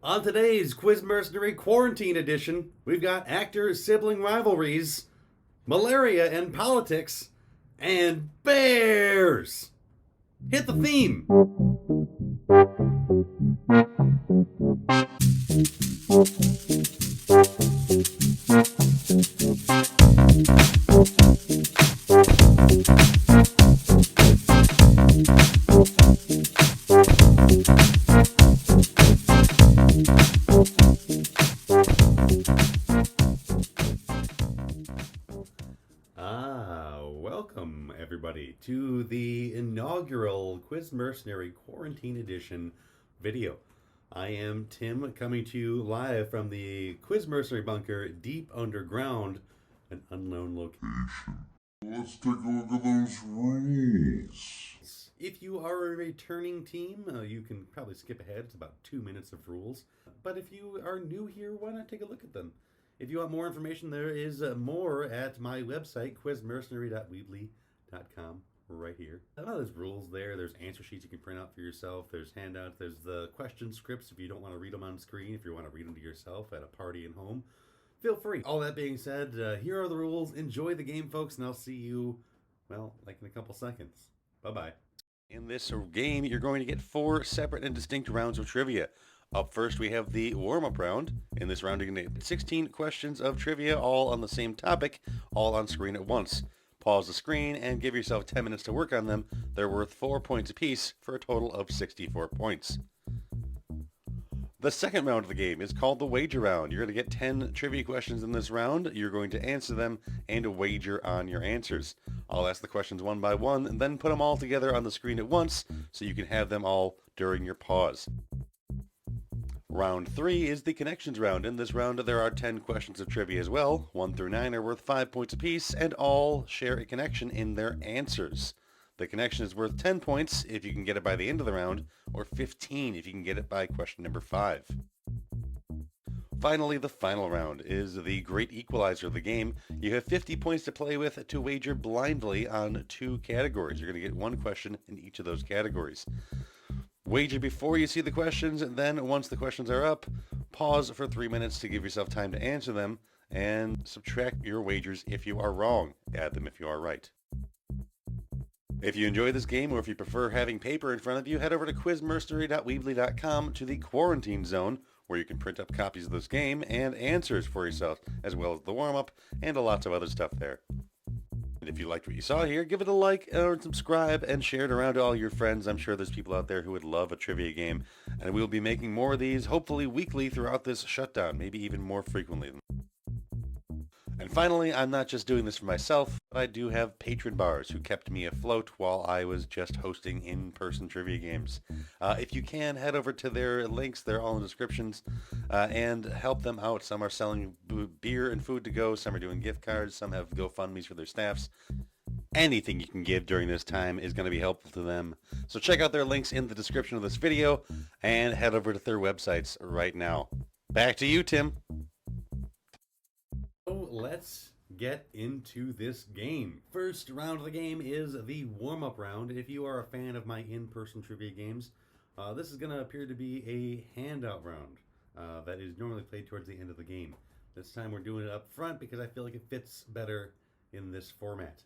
On today's Quiz Mercenary Quarantine Edition, we've got actor-sibling rivalries, malaria and politics, and bears! Hit the theme! Welcome everybody to the inaugural Quiz Mercenary Quarantine Edition video. I am Tim, coming to you live from the Quiz Mercenary bunker deep underground, an unknown location. Let's take a look at those rules. If you are a returning team, you can probably skip ahead. It's about 2 minutes of rules. But if you are new here, why not take a look at them? If you want more information, there is more at my website, quizmercenary.weebly.com, right here. There's rules there. There's answer sheets you can print out for yourself. There's handouts. There's the question scripts if you don't want to read them on screen, if you want to read them to yourself at a party and home. Feel free. All that being said, here are the rules. Enjoy the game, folks, and I'll see you, well, like in a couple seconds. Bye-bye. In this game, you're going to get 4 separate and distinct rounds of trivia. Up first, we have the warm-up round. In this round, you're going to get 16 questions of trivia, all on the same topic, all on screen at once. Pause the screen and give yourself 10 minutes to work on them. They're worth 4 points apiece for a total of 64 points. The second round of the game is called the wager round. You're going to get 10 trivia questions in this round. You're going to answer them and wager on your answers. I'll ask the questions one by one and then put them all together on the screen at once so you can have them all during your pause. Round 3 is the connections round. In this round, there are 10 questions of trivia as well. 1 through 9 are worth 5 points apiece, and all share a connection in their answers. The connection is worth 10 points if you can get it by the end of the round, or 15 if you can get it by question number 5. Finally, the final round is the great equalizer of the game. You have 50 points to play with to wager blindly on 2 categories. You're going to get 1 question in each of those categories. Wager before you see the questions, and then once the questions are up, pause for 3 minutes to give yourself time to answer them, and subtract your wagers if you are wrong. Add them if you are right. If you enjoy this game, or if you prefer having paper in front of you, head over to quizmercenary.weebly.com to the quarantine zone, where you can print up copies of this game and answers for yourself, as well as the warm-up and lots of other stuff there. And if you liked what you saw here, give it a like or subscribe and share it around to all your friends. I'm sure there's people out there who would love a trivia game, and we'll be making more of these, hopefully weekly throughout this shutdown, maybe even more frequently. And finally, I'm not just doing this for myself, but I do have patron bars who kept me afloat while I was just hosting in-person trivia games. If you can, head over to their links, they're all in the descriptions, and help them out. Some are selling beer and food to go, some are doing gift cards, some have GoFundMes for their staffs. Anything you can give during this time is going to be helpful to them. So check out their links in the description of this video, and head over to their websites right now. Back to you, Tim. Let's get into this game. First round of the game is the warm-up round. If you are a fan of my in-person trivia games, this is going to appear to be a handout round that is normally played towards the end of the game. This time we're doing it up front because I feel like it fits better in this format.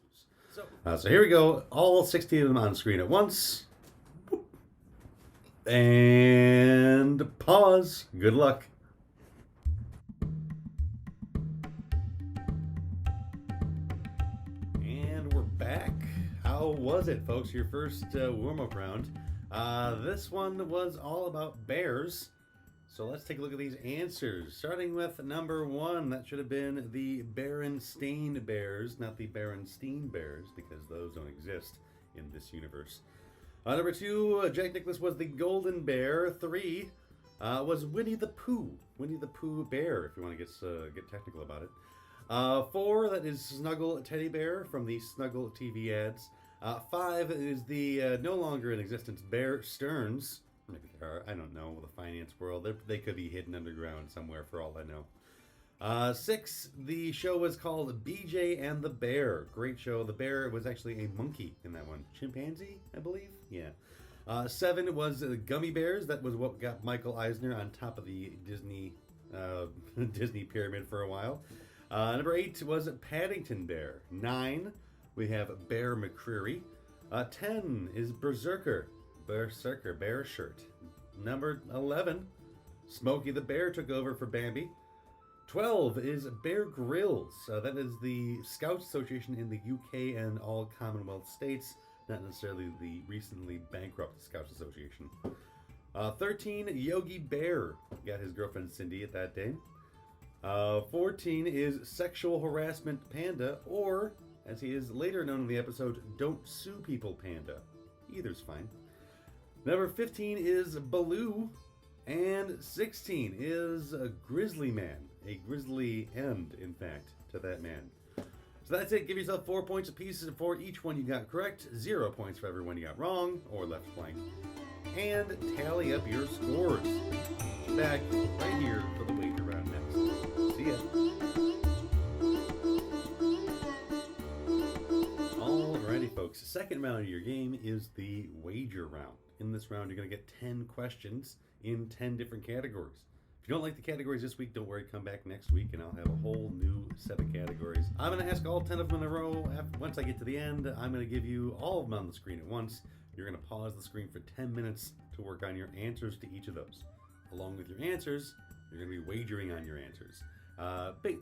So here we go. All 16 of them on screen at once. And pause. Good luck. Back. How was it, folks? Your first warm-up round. This one was all about bears. So let's take a look at these answers. Starting with number 1, that should have been the Berenstain Bears, not the Berenstein Bears, because those don't exist in this universe. Number 2, Jack Nicklaus was the Golden Bear. 3 was Winnie the Pooh. Winnie the Pooh Bear, if you want to get technical about it. 4, that is Snuggle Teddy Bear from the Snuggle TV ads. 5 is the no longer in existence Bear Stearns. Maybe there are, I don't know, the finance world. They could be hidden underground somewhere for all I know. 6, the show was called BJ and the Bear. Great show. The bear was actually a monkey in that one. Chimpanzee, I believe? Yeah. 7 was Gummy Bears. That was what got Michael Eisner on top of the Disney Disney pyramid for a while. Number 8 was Paddington Bear. 9, we have Bear McCreary. 10 is Berserker, Bear Shirt. Number 11, Smokey the Bear took over for Bambi. 12 is Bear Grylls. That is the Scouts Association in the UK and all Commonwealth states, not necessarily the recently bankrupt Scouts Association. 13, Yogi Bear. Got his girlfriend Cindy at that day. 14 is Sexual Harassment Panda, or, as he is later known in the episode, Don't Sue People Panda. Either's fine. Number 15 is Baloo. And 16 is a Grizzly Man. A grizzly end, in fact, to that man. So that's it. Give yourself 4 points apiece for each one you got correct. 0 points for every one you got wrong or left blank. And tally up your scores. Back right here for the wager round next. See ya. Alrighty, folks. Second round of your game is the wager round. In this round, you're going to get 10 questions in 10 different categories. If you don't like the categories this week, don't worry, come back next week and I'll have a whole new set of categories. I'm going to ask all 10 of them in a row. Once I get to the end, I'm going to give you all of them on the screen at once. You're going to pause the screen for 10 minutes to work on your answers to each of those. Along with your answers, you're going to be wagering on your answers.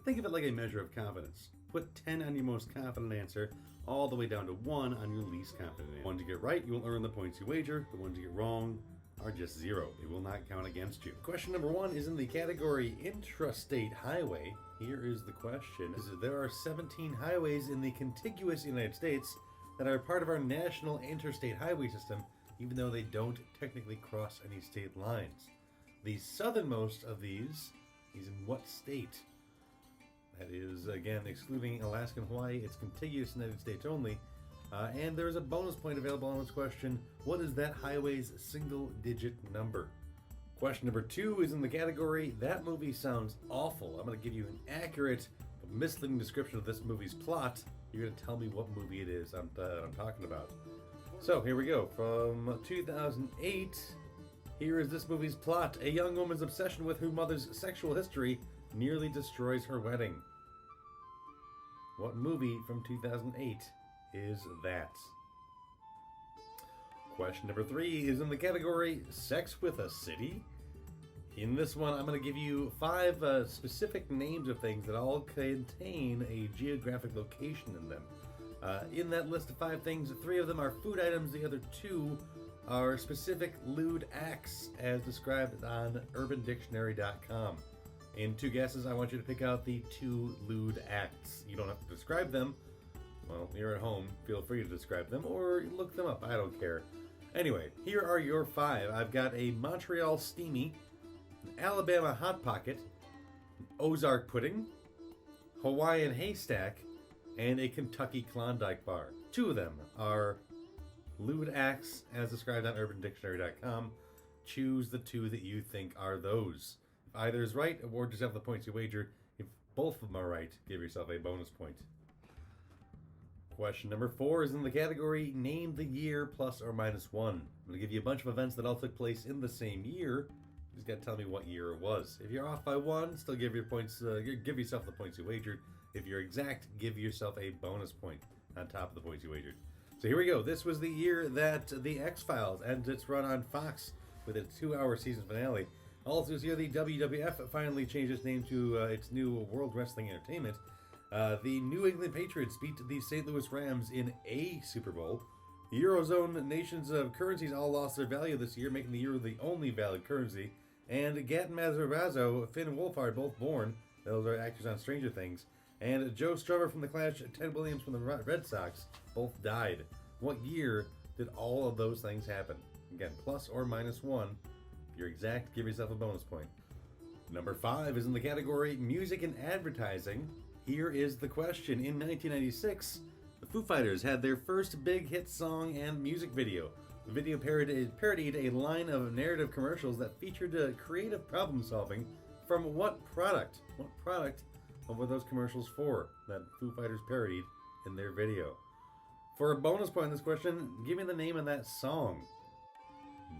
Think of it like a measure of confidence. Put 10 on your most confident answer, all the way down to 1 on your least confident answer. The ones you get right, you will earn the points you wager. The ones you get wrong are just 0. It will not count against you. Question number 1 is in the category Intrastate Highway. Here is the question. There are 17 highways in the contiguous United States that are part of our national interstate highway system, even though they don't technically cross any state lines. The southernmost of these is in what state? That is, again, excluding Alaska and Hawaii. It's contiguous United States only. And there's a bonus point available on this question. What is that highway's single-digit number? Question number 2 is in the category That Movie Sounds Awful. I'm going to give you an accurate but misleading description of this movie's plot. You're going to tell me what movie it is I'm talking about. So, here we go. From 2008, here is this movie's plot. A young woman's obsession with her mother's sexual history nearly destroys her wedding. What movie from 2008 is that? Question number 3 is in the category Sex with a City. In this one, I'm going to give you 5 specific names of things that all contain a geographic location in them. In that list of 5 things, 3 of them are food items, the other 2 are specific lewd acts as described on urbandictionary.com. In 2 guesses, I want you to pick out the 2 lewd acts. You don't have to describe them. Well, you're at home. Feel free to describe them or look them up. I don't care. Anyway, here are your 5. I've got a Montreal Steamy, an Alabama Hot Pocket, an Ozark Pudding, Hawaiian Haystack, and a Kentucky Klondike Bar. 2 of them are lewd acts as described on urbandictionary.com. Choose the 2 that you think are those. If either is right, award yourself the points you wagered. If both of them are right, give yourself a bonus point. Question number 4 is in the category Name the Year plus or minus 1. I'm going to give you a bunch of events that all took place in the same year. You just got to tell me what year it was. If you're off by 1, still give your points. Give yourself the points you wagered. If you're exact, give yourself a bonus point on top of the points you wagered. So here we go. This was the year that The X-Files ends its run on Fox with its 2-hour season finale. Also this year, the WWF finally changed its name to its new World Wrestling Entertainment. The New England Patriots beat the St. Louis Rams in a Super Bowl. The Eurozone nations of currencies all lost their value this year, making the euro the only valid currency. And Gat Mazarazzo, Finn Wolfhard, both born. Those are actors on Stranger Things. And Joe Strummer from The Clash, Ted Williams from the Red Sox, both died. What year did all of those things happen? Again, plus or minus 1. If you're exact, give yourself a bonus point. Number 5 is in the category Music and Advertising. Here is the question. In 1996, the Foo Fighters had their first big hit song and music video. The video parodied a line of narrative commercials that featured creative problem solving from what product? What product were those commercials for that Foo Fighters parodied in their video? For a bonus point in this question, give me the name of that song.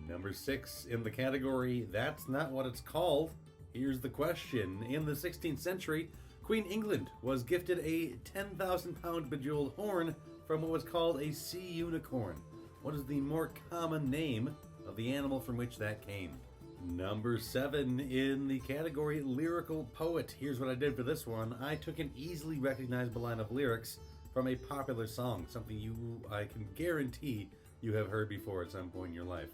Number 6 in the category, that's not what it's called. Here's the question. In the 16th century, Queen England was gifted a 10,000-pound bejeweled horn from what was called a sea unicorn. What is the more common name of the animal from which that came? Number 7 in the category lyrical poet. Here's what I did for this one. I took an easily recognizable line of lyrics from a popular song, something I can guarantee you have heard before at some point in your life.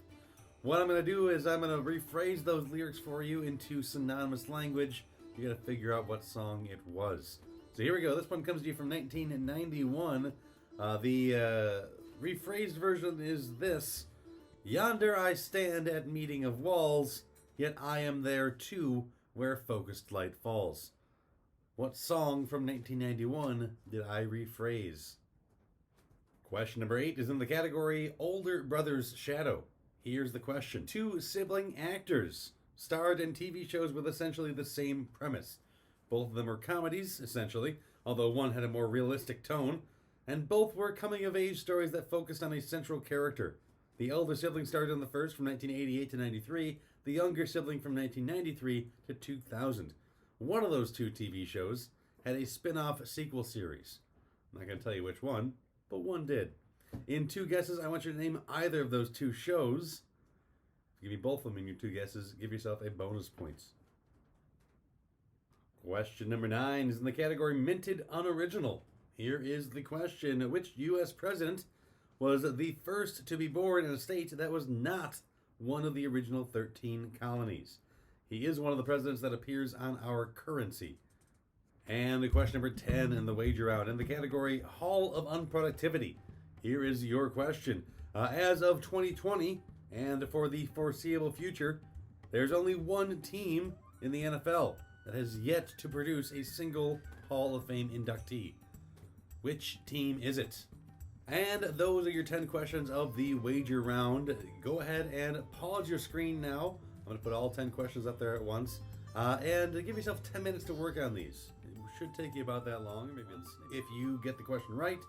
What I'm going to do is I'm going to rephrase those lyrics for you into synonymous language. You got to figure out what song it was. So here we go. This one comes to you from 1991. The rephrased version is this. Yonder I stand at meeting of walls, yet I am there too where focused light falls. What song from 1991 did I rephrase? Question number 8 is in the category Older Brother's Shadow. Here's the question. 2 sibling actors starred in TV shows with essentially the same premise. Both of them were comedies, essentially, although one had a more realistic tone, and both were coming-of-age stories that focused on a central character. The elder sibling starred in the first from 1988 to 93, the younger sibling from 1993 to 2000. One of those 2 TV shows had a spin-off sequel series. I'm not going to tell you which one, but one did. In 2 guesses, I want you to name either of those 2 shows. If you give me both of them in your 2 guesses, give yourself a bonus point. Question number 9 is in the category Minted Unoriginal. Here is the question. Which U.S. president was the first to be born in a state that was not one of the original 13 colonies? He is one of the presidents that appears on our currency. And the question number 10 in the wager round, in the category Hall of Unproductivity. Here is your question. As of 2020, and for the foreseeable future, there's only one team in the NFL that has yet to produce a single Hall of Fame inductee. Which team is it? And those are your 10 questions of the wager round. Go ahead and pause your screen now. I'm going to put all 10 questions up there at once. And give yourself 10 minutes to work on these. It should take you about that long. Maybe if you get the question right,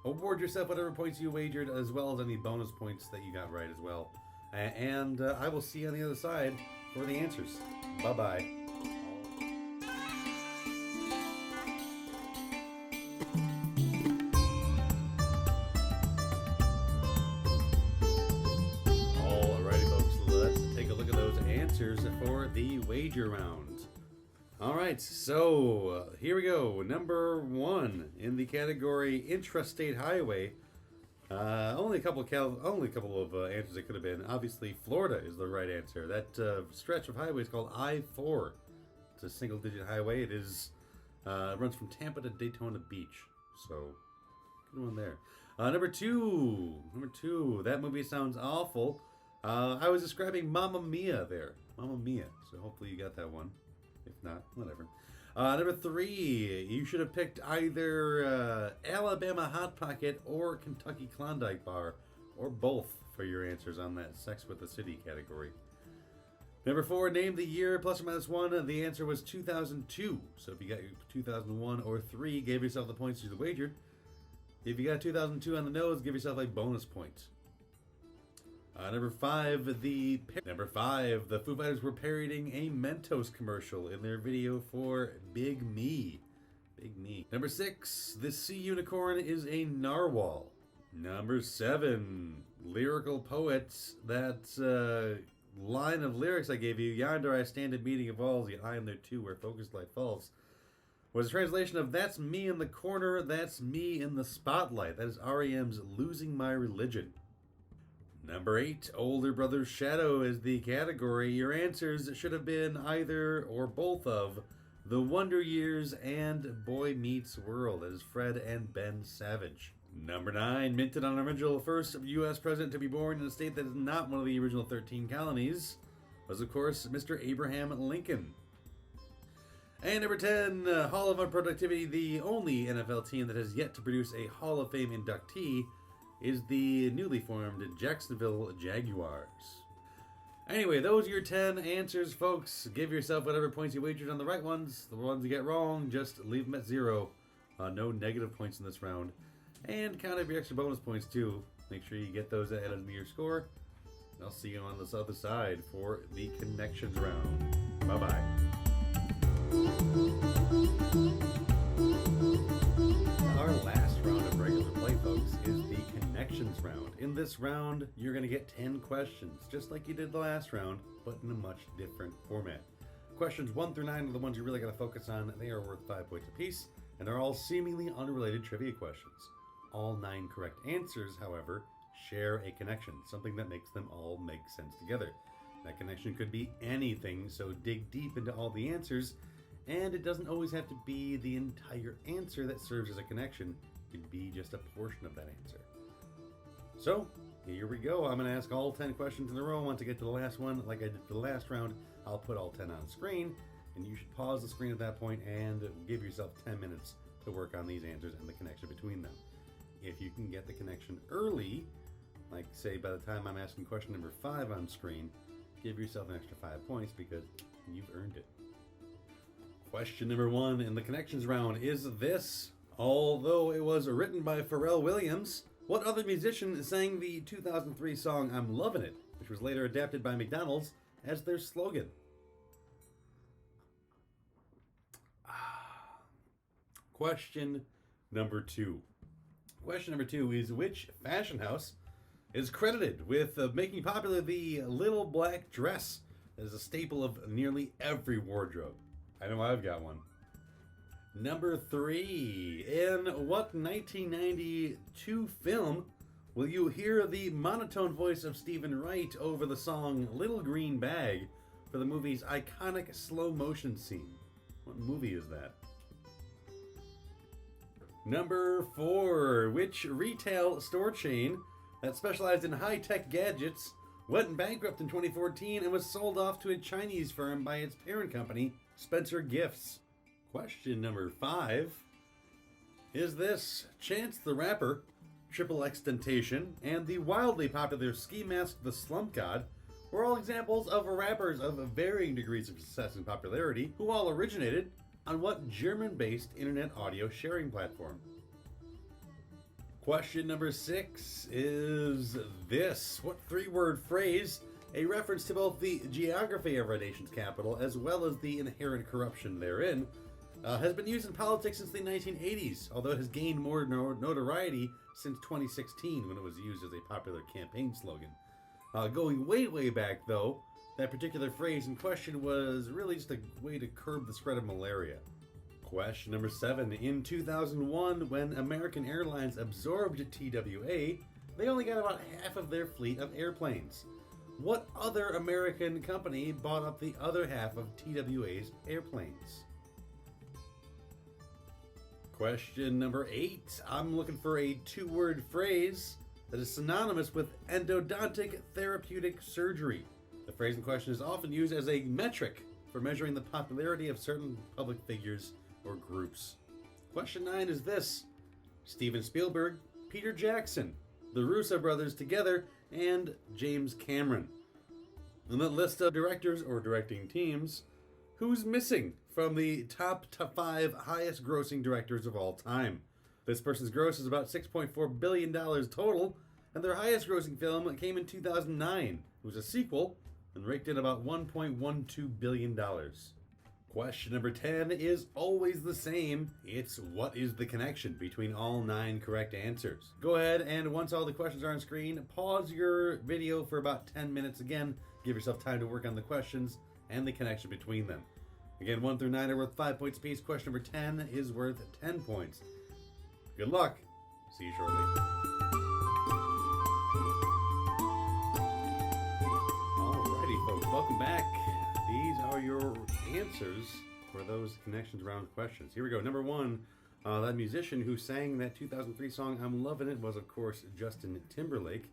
award yourself whatever points you wagered, as well as any bonus points that you got right as well. And I will see you on the other side for the answers. Bye-bye. For the wager round. Alright, so here we go. Number 1 in the category Intrastate Highway. Only a couple of answers it could have been. Obviously, Florida is the right answer. That stretch of highway is called I-4. It's a single-digit highway. It runs from Tampa to Daytona Beach. So, good one there. Number two. That movie sounds awful. I was describing Mamma Mia there. Mamma Mia. So hopefully you got that one. If not, whatever. Number 3. You should have picked either Alabama Hot Pocket or Kentucky Klondike Bar, or both for your answers on that Sex with the City category. Number 4. Name the year plus or minus 1. The answer was 2002. So if you got 2001 or 3, give yourself the points you wagered. If you got 2002 on the nose, give yourself a bonus point. Number 5, the Foo Fighters were parodying a Mentos commercial in their video for Big Me. Big Me. Number 6, the sea unicorn is a narwhal. Number 7, lyrical poets. That line of lyrics I gave you, yonder I stand at meeting of walls, yet I am there too where focused light falls, was a translation of that's me in the corner, that's me in the spotlight. That is R.E.M's Losing My Religion. Number 8, Older Brother's Shadow is the category. Your answers should have been either or both of The Wonder Years and Boy Meets World. That is Fred and Ben Savage. Number 9, minted on original, first U.S. president to be born in a state that is not one of the original 13 colonies, was of course Mr. Abraham Lincoln. And number 10, Hall of Unproductivity, the only NFL team that has yet to produce a Hall of Fame inductee is the newly formed Jacksonville Jaguars. Anyway, those are your 10 answers, folks. Give yourself whatever points you wagered on the right ones. The ones you get wrong, just leave them at 0. No negative points in this round. And count up your extra bonus points, too. Make sure you get those added to your score. I'll see you on this other side for the connections round. Bye-bye. Our last round of regular play, folks, is the connections round. In this round, you're going to get 10 questions, just like you did the last round, but in a much different format. Questions 1 through 9 are the ones you really got to focus on. They are worth 5 points apiece, and they're all seemingly unrelated trivia questions. All 9 correct answers, however, share a connection, something that makes them all make sense together. That connection could be anything, so dig deep into all the answers, and it doesn't always have to be the entire answer that serves as a connection. It could be just a portion of that answer. So, here we go. I'm going to ask all 10 questions in a row. Once I get to the last one, like I did for the last round, I'll put all 10 on screen, and you should pause the screen at that point and give yourself 10 minutes to work on these answers and the connection between them. If you can get the connection early, like say by the time I'm asking question number 5 on screen, give yourself an extra 5 points because you've earned it. Question number 1 in the connections round is this. Although it was written by Pharrell Williams, what other musician sang the 2003 song I'm Lovin' It, which was later adapted by McDonald's as their slogan? Question number 2. Question number 2 is, which fashion house is credited with making popular the little black dress as a staple of nearly every wardrobe? I know I've got one. Number 3, in what 1992 film will you hear the monotone voice of Stephen Wright over the song Little Green Bag for the movie's iconic slow motion scene? What movie is that? Number 4, which retail store chain that specialized in high-tech gadgets went bankrupt in 2014 and was sold off to a Chinese firm by its parent company, Spencer Gifts? Question number 5 is this. Chance the Rapper, XXXTENTACIon, and the wildly popular ski mask The Slump God were all examples of rappers of varying degrees of success and popularity who all originated on what German-based internet audio sharing platform? Question number 6 is this. What 3-word phrase, a reference to both the geography of our nation's capital as well as the inherent corruption therein, has been used in politics since the 1980s, although it has gained more notoriety since 2016 when it was used as a popular campaign slogan. Going way back, though, that particular phrase in question was really just a way to curb the spread of malaria. Question number 7. In 2001, when American Airlines absorbed TWA, they only got about half of their fleet of airplanes. What other American company bought up the other half of TWA's airplanes? Question number 8. I'm looking for a 2-word phrase that is synonymous with endodontic therapeutic surgery. The phrase in question is often used as a metric for measuring the popularity of certain public figures or groups. Question 9 is this. Steven Spielberg, Peter Jackson, the Russo brothers together, and James Cameron. In the list of directors or directing teams, who's missing from the top 5 highest grossing directors of all time? This person's gross is about $6.4 billion total, and their highest grossing film came in 2009. It was a sequel and raked in about $1.12 billion. Question number 10 is always the same. It's what is the connection between all 9 correct answers? Go ahead and once all the questions are on screen, pause your video for about 10 minutes again. Give yourself time to work on the questions and the connection between them. Again, 1 through 9 are worth 5 points apiece. Question number 10 is worth 10 points. Good luck. See you shortly. Alrighty, folks, welcome back. These are your answers for those connections round questions. Here we go. Number 1, that musician who sang that 2003 song I'm Lovin' It was, of course, Justin Timberlake.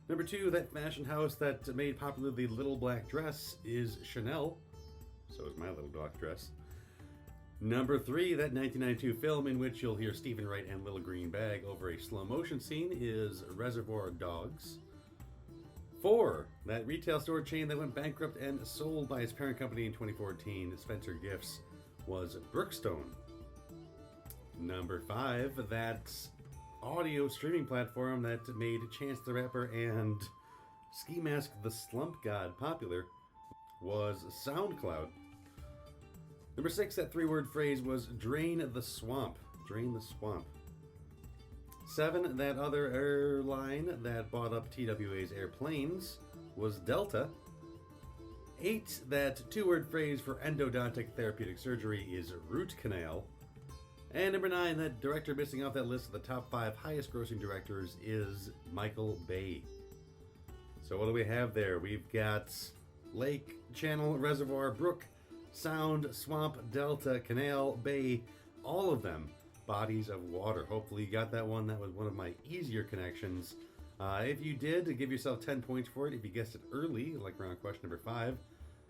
Number 2, that fashion house that made popular the little black dress is Chanel. So is my little black dress. Number 3, that 1992 film in which you'll hear Stephen Wright and Little Green Bag over a slow motion scene is Reservoir Dogs. 4, that retail store chain that went bankrupt and sold by its parent company in 2014, Spencer Gifts, was Brookstone. Number 5, that audio streaming platform that made Chance the Rapper and Ski Mask the Slump God popular was SoundCloud. Number 6, that 3-word phrase was drain the swamp. Drain the swamp. 7, that other airline that bought up TWA's airplanes was Delta. 8, that 2-word phrase for endodontic therapeutic surgery is root canal. And number 9, that director missing off that list of the top 5 highest grossing directors is Michael Bay. So what do we have there? We've got lake, channel, reservoir, brook, sound, swamp, delta, canal, bay, all of them bodies of water. Hopefully you got that one. That was one of my easier connections. If you did, give yourself 10 points for it. If you guessed it early, like around question number 5,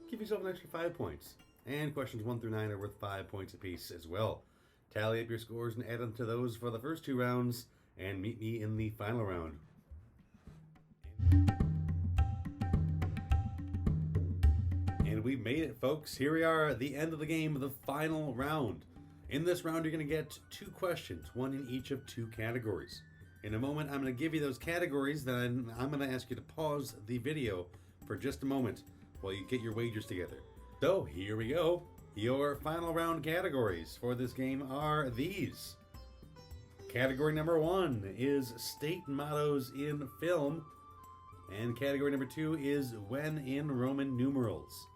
give yourself an extra 5 points. And questions 1 through 9 are worth 5 points apiece as well. Tally up your scores and add them to those for the first 2 rounds, and meet me in the final round. And we made it, folks. Here we are at the end of the game, the final round. In this round, you're going to get 2 questions, one in each of 2 categories. In a moment, I'm going to give you those categories, then I'm going to ask you to pause the video for just a moment while you get your wagers together. So, here we go. Your final round categories for this game are these. Category number 1 is state mottos in film. And category number 2 is when in Roman numerals.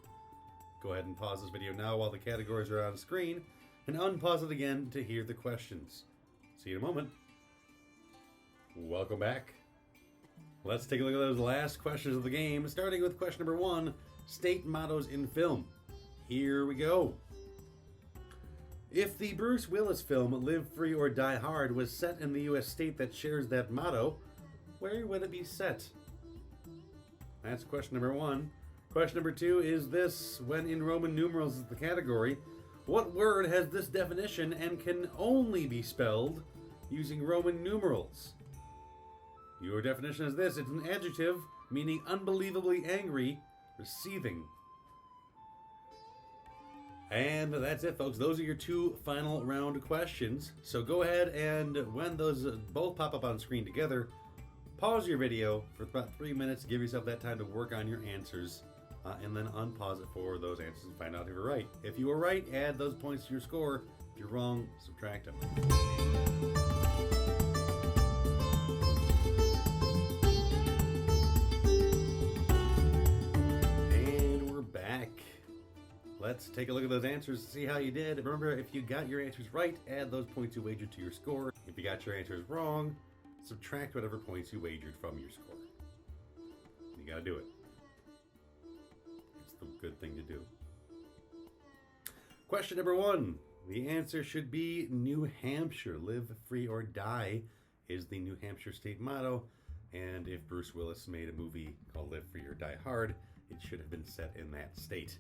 Go ahead and pause this video now while the categories are on screen, and unpause it again to hear the questions. See you in a moment. Welcome back. Let's take a look at those last questions of the game, starting with question number 1, state mottos in film. Here we go. If the Bruce Willis film Live Free or Die Hard was set in the US state that shares that motto, where would it be set? That's question number 1. Question number 2 is this: when in Roman numerals is the category, what word has this definition and can only be spelled using Roman numerals? Your definition is this: it's an adjective meaning unbelievably angry or seething. And that's it, folks. Those are your 2 final round questions. So go ahead and when those both pop up on screen together, pause your video for about 3 minutes, give yourself that time to work on your answers, and then unpause it for those answers and find out if you're right. If you were right, add those points to your score. If you're wrong, subtract them. And we're back. Let's take a look at those answers and see how you did. Remember, if you got your answers right, add those points you wagered to your score. If you got your answers wrong, subtract whatever points you wagered from your score. You gotta do it. It's the good thing to do. Question number 1. The answer should be New Hampshire. Live free or die is the New Hampshire state motto. And if Bruce Willis made a movie called Live Free or Die Hard, it should have been set in that state.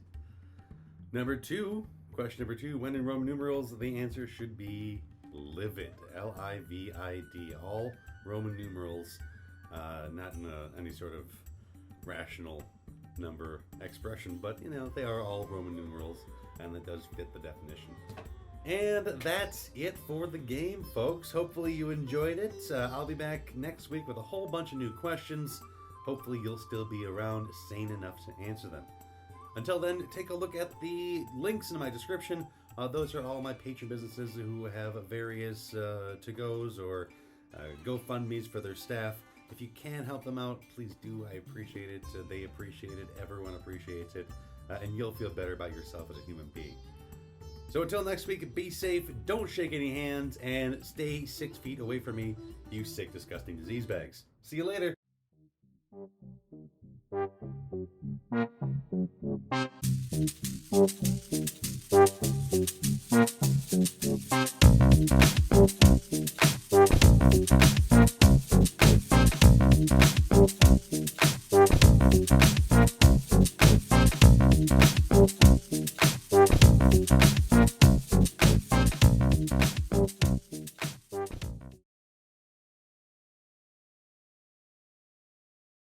Number 2. Question number 2. When in Roman numerals, the answer should be livid. L-I-V-I-D. All Roman numerals, not in any sort of rational number expression, but you know, they are all Roman numerals, and that does fit the definition. And that's it for the game, folks. Hopefully you enjoyed it. I'll be back next week with a whole bunch of new questions. Hopefully you'll still be around sane enough to answer them. Until then, take a look at the links in my description. Those are all my patron businesses who have various to-goes or GoFundMes for their staff. If you can help them out, please do. I appreciate it. They appreciate it. Everyone appreciates it. And you'll feel better about yourself as a human being. So until next week, be safe, don't shake any hands, and stay 6 feet away from me, you sick, disgusting disease bags. See you later.